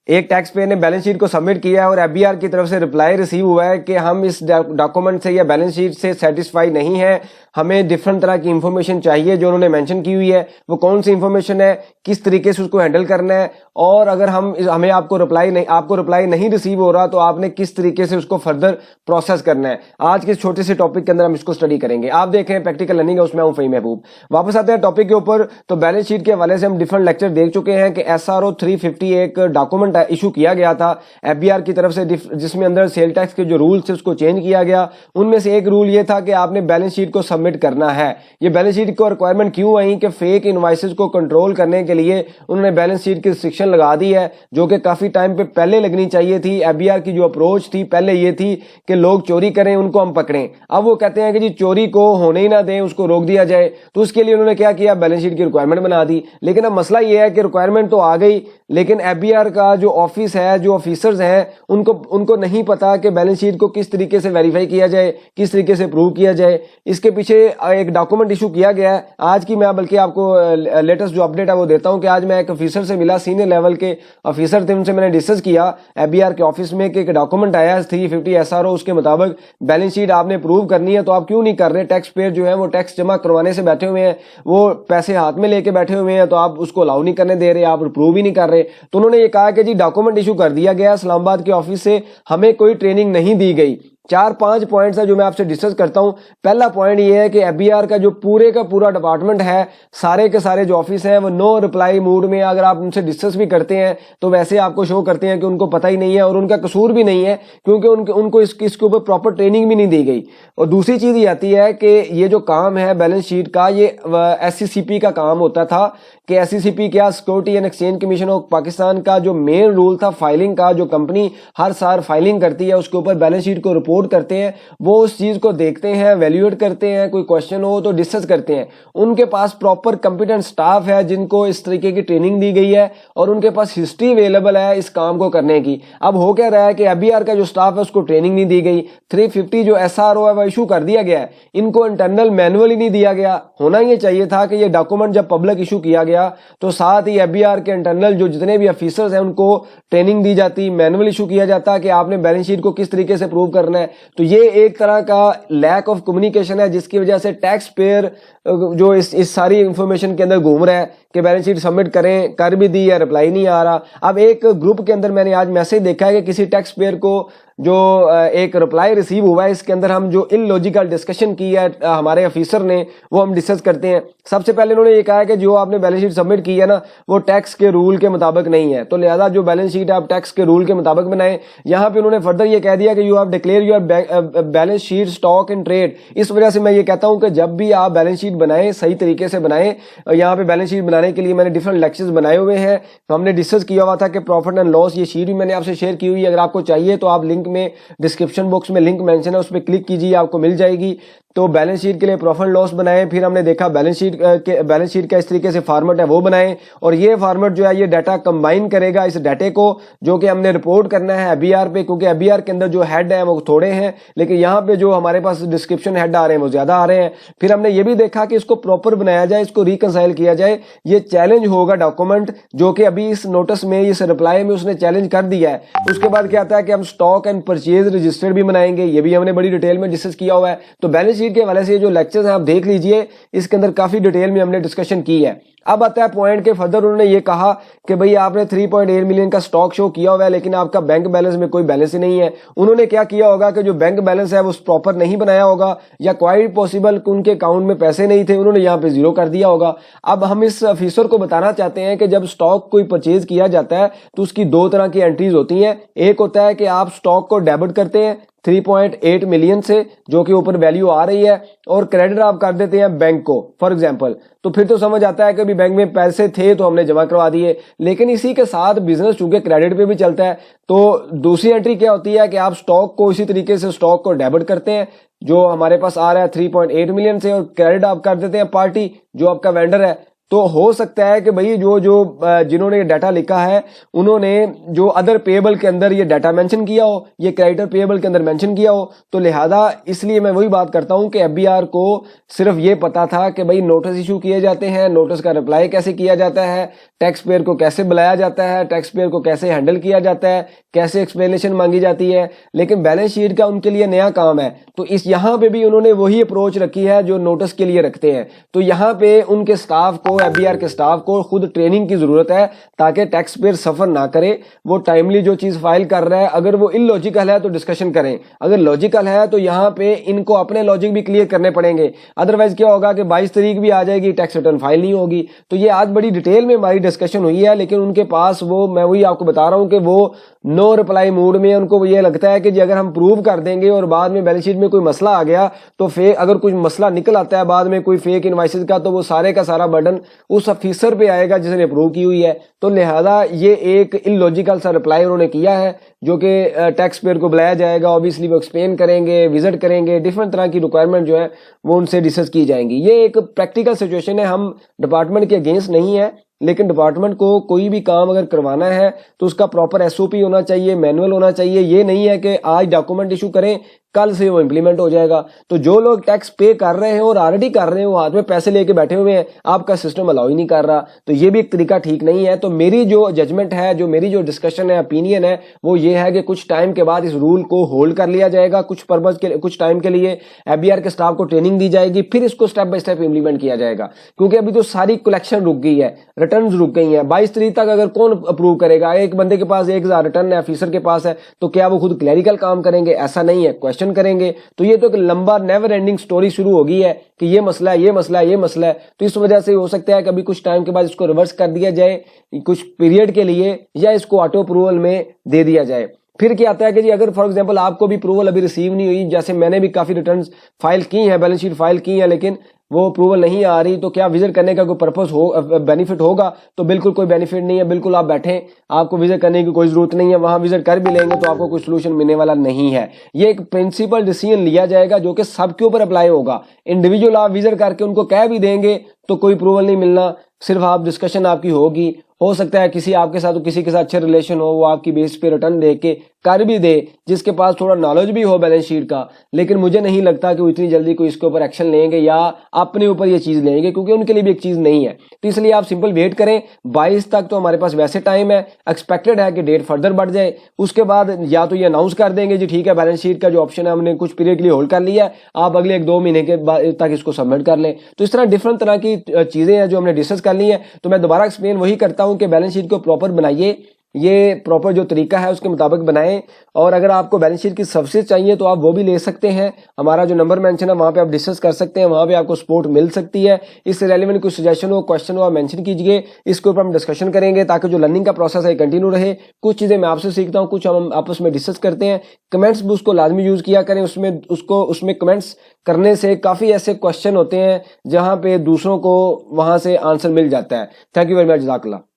एक tax payer ने balance sheet को सबमिट किया है और एफबीआर की तरफ से रिप्लाई रिसीव हुआ है कि हम इस डॉक्यूमेंट से या बैलेंस शीट से सेटिस्फाई नहीं है, हमें डिफरेंट तरह की इंफॉर्मेशन चाहिए जो उन्होंने मेंशन की हुई है। वो कौन सी इंफॉर्मेशन है, किस तरीके से उसको हैंडल करना है, और अगर हमें आपको रिप्लाई नहीं रिसीव हो रहा तो आपने किस तरीके से उसको फर्दर प्रोसेस करना है। आज के छोटे से टॉपिक के अंदर हम इसको स्टडी करेंगे। आप देख रहे हैं प्रैक्टिकल लर्निंग, उसमें हूं फ़हीम महबूब। वापस आते हैं टॉपिक के ऊपर। तो बैलेंस शीट के हवाले से हम डिफरेंट लेक्चर देख चुके हैं कि SRO 350 एक डॉक्यूमेंट इशू किया गया था एफबीआर की तरफ से, जिसमें अंदर सेल टैक्स के जो रूल्स थे उसको चेंज किया गया। उनमें से एक रूल ये था कि आपने बैलेंस शीट को सबमिट करना है। ये बैलेंस शीट को रिक्वायरमेंट क्यों आई कि फेक इनवॉइसेस को कंट्रोल करने के लिए उन्होंने बैलेंस शीट की रिस्ट्रिक्शन लगा दी है, जो कि काफी टाइम पे पहले लगनी चाहिए थी। एफबीआर की जो अप्रोच थी पहले ये थी कि लोग चोरी करें उनको हम पकड़ें। अब वो कहते हैं कि जी चोरी को होने ही ना दें, उसको रोक दिया जाए। तो उसके लिए उन्होंने क्या किया, बैलेंस शीट की रिक्वायरमेंट बना दी। लेकिन अब मसला ये है कि रिक्वायरमेंट तो आ गई, लेकिन एफबीआर का जो ऑफिस है, जो ऑफिसर्स हैं, उनको नहीं पता कि बैलेंस शीट को किस तरीके से वेरीफाई किया जाए, किस तरीके से प्रूव किया जाए। इसके पीछे एक डॉक्यूमेंट इशू किया गया है। आज की मैं बल्कि आपको लेटेस्ट जो अपडेट है वो देता हूं कि आज मैं एक ऑफिसर से मिला, सीनियर लेवल के ऑफिसर थे, उनसे मैंने डिस्कस किया एफबीआर के ऑफिस में कि एक डॉक्यूमेंट आया है 350 SRO, उसके मुताबिक बैलेंस शीट आपने प्रूव करनी है, तो आप क्यों नहीं कर रहे। टैक्स पेयर जो है वो टैक्स जमा करवाने से बैठे हुए हैं, वो पैसे हाथ में लेके बैठे हुए हैं, तो आप उसको अलाउ नहीं करने दे रहे, आप प्रूव ही नहीं कर रहे। तो उन्होंने ये कहा कि जी डॉक्यूमेंट इशू कर दिया गया इस्लामाबाद के ऑफिस से, हमें कोई ट्रेनिंग नहीं दी गई। 4-5 पॉइंट्स है जो मैं आपसे डिस्कस करता हूं। पहला पॉइंट ये है कि एफबीआर का जो पूरे का पूरा डिपार्टमेंट है, सारे के सारे जो ऑफिस हैं वो नो रिप्लाई मूड में। अगर आप उनसे डिस्कस भी करते हैं तो वैसे आपको शो करते हैं कि उनको पता ही नहीं है, और उनका कसूर भी नहीं है क्योंकि उनको इसके ऊपर प्रॉपर ट्रेनिंग भी नहीं दी गई। और दूसरी चीज ये आती है कि ये जो काम है बैलेंस शीट का, ये SCCP का काम होता था कि SCCP क्या, security and exchange commission of Pakistan का जो मेन रूल था फाइलिंग का, जो कंपनी हर साल फाइलिंग करती है उसके ऊपर बैलेंस शीट को रिपोर्ट करते हैं, वो उस चीज को देखते हैं, वैल्यूएट करते हैं, कोई क्वेश्चन हो तो डिस्कस करते हैं। उनके पास प्रॉपर कंपिटेंट स्टाफ है जिनको इस तरीके की ट्रेनिंग दी गई है, और उनके पास हिस्ट्री अवेलेबल है इस काम को करने की। अब हो क्या रहा है कि एफबीआर का जो स्टाफ है उसको ट्रेनिंग नहीं दी गई। 350 जो SRO है वो इशू कर दिया गया है, इनको इंटरनल मैनुअल ही नहीं दिया गया। होना ये चाहिए था कि ये डॉक्यूमेंट जब पब्लिक इशू किया गया तो साथ ही एफबीआर के इंटरनल जो जितने भी ऑफिसर्स हैं उनको ट्रेनिंग दी जाती, मैनुअल इशू किया जाता कि आपने बैलेंस शीट को किस तरीके से प्रूव करना है। तो ये एक तरह का लैक ऑफ कम्युनिकेशन है, जिसकी वजह से टैक्स पेयर जो इस सारी इंफॉर्मेशन के अंदर घूम रहा है कि बैलेंस शीट सबमिट करें, कर भी दी है, रिप्लाई नहीं आ रहा। अब एक ग्रुप के अंदर मैंने आज मैसेज देखा है कि किसी टैक्स पेयर को जो एक रिप्लाई रिसीव हुआ है, इसके अंदर हम जो इलॉजिकल डिस्कशन की है हमारे ऑफिसर ने, वो हम डिस्कस करते हैं। सबसे पहले उन्होंने ये कहा कि जो आपने बैलेंस शीट सबमिट की है ना, वो टैक्स के रूल के मुताबिक नहीं है, तो लिहाजा जो बैलेंस शीट आप टैक्स के रूल के मुताबिक बनाएं। यहाँ पे उन्होंने फर्दर ये कह दिया कि you have declare your balance sheet stock in trade. इस वजह से मैं ये कहता हूँ कि जब भी आप बैलेंस शीट बनाएं सही तरीके से बनाएं। यहाँ पे बैलेंस शीट बनाने के लिए मैंने डिफरेंट लेक्चर्स बनाए हुए हैं, हमने डिस्कस किया हुआ था कि प्रॉफिट एंड लॉस, ये शीट भी मैंने आपसे शेयर की हुई है। अगर आपको चाहिए तो आप लिंक में, डिस्क्रिप्शन बॉक्स में लिंक मेंशन है, उस पर क्लिक कीजिए, आपको मिल जाएगी। तो बैलेंस शीट के लिए प्रॉफिट लॉस बनाए, फिर हमने देखा बैलेंस शीट का इस तरीके से फॉर्मेट है वो बनाए, और ये फॉर्मेट जो है ये डाटा कंबाइन करेगा इस डाटे को जो कि हमने रिपोर्ट करना है एफबीआर पे, क्योंकि एफबीआर के अंदर जो हेड है वो थोड़े हैं, लेकिन यहाँ पे जो हमारे पास डिस्क्रिप्शन हेड आ रहे हैं वो ज्यादा आ रहे हैं। फिर हमने ये भी देखा कि इसको प्रॉपर बनाया जाए, इसको रिकंसाइल किया जाए। ये चैलेंज होगा डॉक्यूमेंट, जो कि अभी इस नोटिस में, इस रिप्लाई में उसने चैलेंज कर दिया है। उसके बाद क्या आता है कि हम स्टॉक एंड परचेज रजिस्टर भी बनाएंगे, ये भी हमने बड़ी डिटेल में डिस्कस किया हुआ है। तो बैलेंस शीट के हवाले से जो लेक्चर्स हैं आप देख लीजिए, इसके अंदर काफी डिटेल में हमने डिस्कशन की है। अब आता है पॉइंट के फर्दर उन्होंने ये कहा कि भाई आपने 3.8 मिलियन का स्टॉक शो किया हुआ है, लेकिन आपका बैंक बैलेंस में कोई बैलेंस ही नहीं है। उन्होंने क्या किया होगा कि जो बैंक बैलेंस है वो प्रॉपर नहीं बनाया होगा, या क्वाइट पॉसिबल उनके अकाउंट में पैसे नहीं थे, उन्होंने यहाँ पे जीरो कर दिया होगा। अब हम इस ऑफिसर को बताना चाहते हैं कि जब स्टॉक कोई परचेज किया जाता है तो उसकी दो तरह की एंट्रीज होती हैं। एक होता है कि आप स्टॉक को डेबिट करते हैं 3.8 मिलियन से, जो कि ऊपर वैल्यू आ रही है, और क्रेडिट आप कर देते हैं बैंक को फॉर एग्जांपल। तो फिर तो समझ आता है कि अभी बैंक में पैसे थे तो हमने जमा करवा दिए, लेकिन इसी के साथ बिजनेस चूंकि क्रेडिट पे भी चलता है, तो दूसरी एंट्री क्या होती है कि आप स्टॉक को इसी तरीके से स्टॉक को डेबिट करते हैं जो हमारे पास आ रहा है 3.8 मिलियन से, और क्रेडिट आप कर देते हैं पार्टी जो आपका वेंडर है तो हो सकता है कि भाई जिन्होंने ये डाटा लिखा है उन्होंने जो अदर पेएबल के अंदर ये डाटा मेंशन किया हो, ये क्रेडिटर पेएबल के अंदर मेंशन किया हो, तो लिहाजा इसलिए मैं वही बात करता हूं कि एफबीआर को सिर्फ ये पता था कि भाई नोटिस इशू किए जाते हैं, नोटिस का रिप्लाई कैसे किया जाता है, टैक्स पेयर को कैसे बुलाया जाता है, टैक्स पेयर को कैसे हैंडल किया जाता है, कैसे एक्सप्लेनेशन मांगी जाती है, लेकिन बैलेंस शीट का उनके लिए नया काम है। तो इस यहाँ पे भी उन्होंने वही अप्रोच रखी है जो नोटिस के लिए रखते हैं। तो यहाँ पे उनके स्टाफ को, एफबीआर के स्टाफ को खुद ट्रेनिंग की जरूरत है ताकि टैक्स पेयर सफर ना करे। वो टाइमली जो चीज फाइल कर रहा है, अगर वो इलॉजिकल है तो डिस्कशन करें, अगर लॉजिकल है तो यहाँ पे इनको अपने लॉजिक भी क्लियर करने पड़ेंगे। अदरवाइज क्या होगा कि 22 तारीख भी आ जाएगी, टैक्स रिटर्न फाइल नहीं होगी। तो ये आज बड़ी डिटेल में हमारी डिस्कशन हुई है, लेकिन उनके पास वो, मैं वही आपको बता रहा हूं कि वो नो रिप्लाई मूड में, उनको ये लगता है कि जी अगर हम प्रूव कर देंगे और बाद में बैलेंस शीट में कोई मसला आ गया तो फेक, अगर कुछ मसला निकल आता है बाद में कोई फेक इनवाइसेस का, तो वो सारे का सारा बर्डन उस ऑफिसर पे आएगा जिसने अप्रूव की हुई है। तो लिहाजा ये एक इलॉजिकल सा रिप्लाई उन्होंने किया है जो कि टैक्स पेयर को बुलाया जाएगा, ऑब्वियसली वो एक्सप्लेन करेंगे, विजिट करेंगे, डिफरेंट तरह की रिक्वायरमेंट जो है वो उनसे डिस्कस की जाएंगी। ये एक प्रैक्टिकल सिचुएशन है, हम डिपार्टमेंट के अगेंस्ट नहीं है, लेकिन डिपार्टमेंट को कोई भी काम अगर करवाना है तो उसका प्रॉपर एसओपी होना चाहिए, मैनुअल होना चाहिए। ये नहीं है कि आज डॉक्यूमेंट इशू करें कल से वो इंप्लीमेंट हो जाएगा। तो जो लोग टैक्स पे कर रहे हैं और ऑलरेडी कर रहे हैं, वो हाथ में पैसे लेके बैठे हुए हैं, आपका सिस्टम अलाउ ही नहीं कर रहा, तो ये भी एक तरीका ठीक नहीं है। तो मेरी जो जजमेंट है, जो मेरी जो डिस्कशन है, ओपिनियन है, वो ये है कि कुछ टाइम के बाद इस रूल को होल्ड कर लिया जाएगा, कुछ पर्पज के, कुछ टाइम के लिए एफबीआर के स्टाफ को ट्रेनिंग दी जाएगी, फिर इसको स्टेप बाय स्टेप इंप्लीमेंट किया जाएगा। क्योंकि अभी तो सारी कलेक्शन रुक गई है, रिटर्न रुक गई है। 22 तारीख तक अगर कौन अप्रूव करेगा? एक बंदे के पास 1000 रिटर्न है, ऑफिसर के पास है, तो क्या वो खुद क्लैरिकल काम करेंगे? ऐसा नहीं है, क्वेश्चन करेंगे। तो ये तो एक लंबा नेवर एंडिंग स्टोरी शुरू हो गई है कि ये मसला है, ये मसला है, ये मसला है। तो इस वजह से हो सकता है कि अभी कुछ टाइम के बाद इसको रिवर्स कर दिया जाए कुछ पीरियड के लिए, या इसको ऑटो अप्रूवल में दे दिया जाए। फिर क्या आता है कि जी अगर फॉर एग्जांपल आपको भी अप्रूवल अभी रिसीव नहीं हुई, जैसे मैंने भी काफी रिटर्न्स फाइल की हैं, बैलेंस शीट फाइल की है, लेकिन वो अप्रूवल नहीं आ रही, तो क्या विजिट करने का कोई पर्पस हो, बेनिफिट होगा? तो बिल्कुल कोई बेनिफिट नहीं है। बिल्कुल आप बैठे, आपको विजिट करने की कोई जरूरत नहीं है। वहां विजिट कर भी लेंगे तो आपको कोई सोल्यूशन मिलने वाला नहीं है। ये एक प्रिंसिपल डिसीजन लिया जाएगा जो कि सबके ऊपर अप्लाई होगा। इंडिविजुअल आप विजिट करके उनको कह भी देंगे तो कोई अप्रूवल नहीं मिलना, सिर्फ आप डिस्कशन आपकी होगी। हो सकता है किसी आपके साथ, किसी के साथ अच्छे रिलेशन हो, वो आपकी बेस पे रिटर्न दे के कर भी दे, जिसके पास थोड़ा नॉलेज भी हो बैलेंस शीट का। लेकिन मुझे नहीं लगता कि वो इतनी जल्दी कोई इसके ऊपर एक्शन लेंगे या अपने ऊपर ये चीज लेंगे, क्योंकि उनके लिए भी एक चीज नहीं है। तो इसलिए आप सिंपल वेट करें, 22 तक तो हमारे पास वैसे टाइम है। एक्सपेक्टेड है कि डेट फर्दर बढ़ जाए, उसके बाद या तो ये अनाउंस कर देंगे जी ठीक है, बैलेंस शीट का जो ऑप्शन है हमने कुछ पीरियड के लिए होल्ड कर लिया है, आप अगले 1-2 महीने के बाद तक इसको सबमिट कर लें। तो इस तरह डिफरेंट तरह की चीजें हैं जो हमने डिस्कस कर ली है। तो मैं दोबारा एक्सप्लेन वही करता हूं कि बैलेंस शीट को प्रॉपर बनाइए, ये प्रॉपर जो तरीका है उसके मुताबिक बनाएं। और अगर आपको बैलेंस शीट की सर्विसेज चाहिए तो आप वो भी ले सकते हैं। हमारा जो नंबर मेंशन है वहां पे आप डिस्कस कर सकते हैं, वहां पे आपको सपोर्ट मिल सकती है। इससे रेलेवेंट कोई सजेशन हो, क्वेश्चन हो, आप मेंशन कीजिए, इसके ऊपर हम डिस्कशन करेंगे ताकि जो लर्निंग का प्रोसेस है कंटिन्यू रहे। कुछ चीजें मैं आपसे सीखता हूँ, कुछ हम आपस में डिस्कस करते हैं। कमेंट्स भी उसको लाजमी यूज किया करें, उसमें कमेंट्स करने से काफी ऐसे क्वेश्चन होते हैं जहां पे दूसरों को वहां से आंसर मिल जाता है। थैंक यू वेरी मच, जज़ाकल्लाह।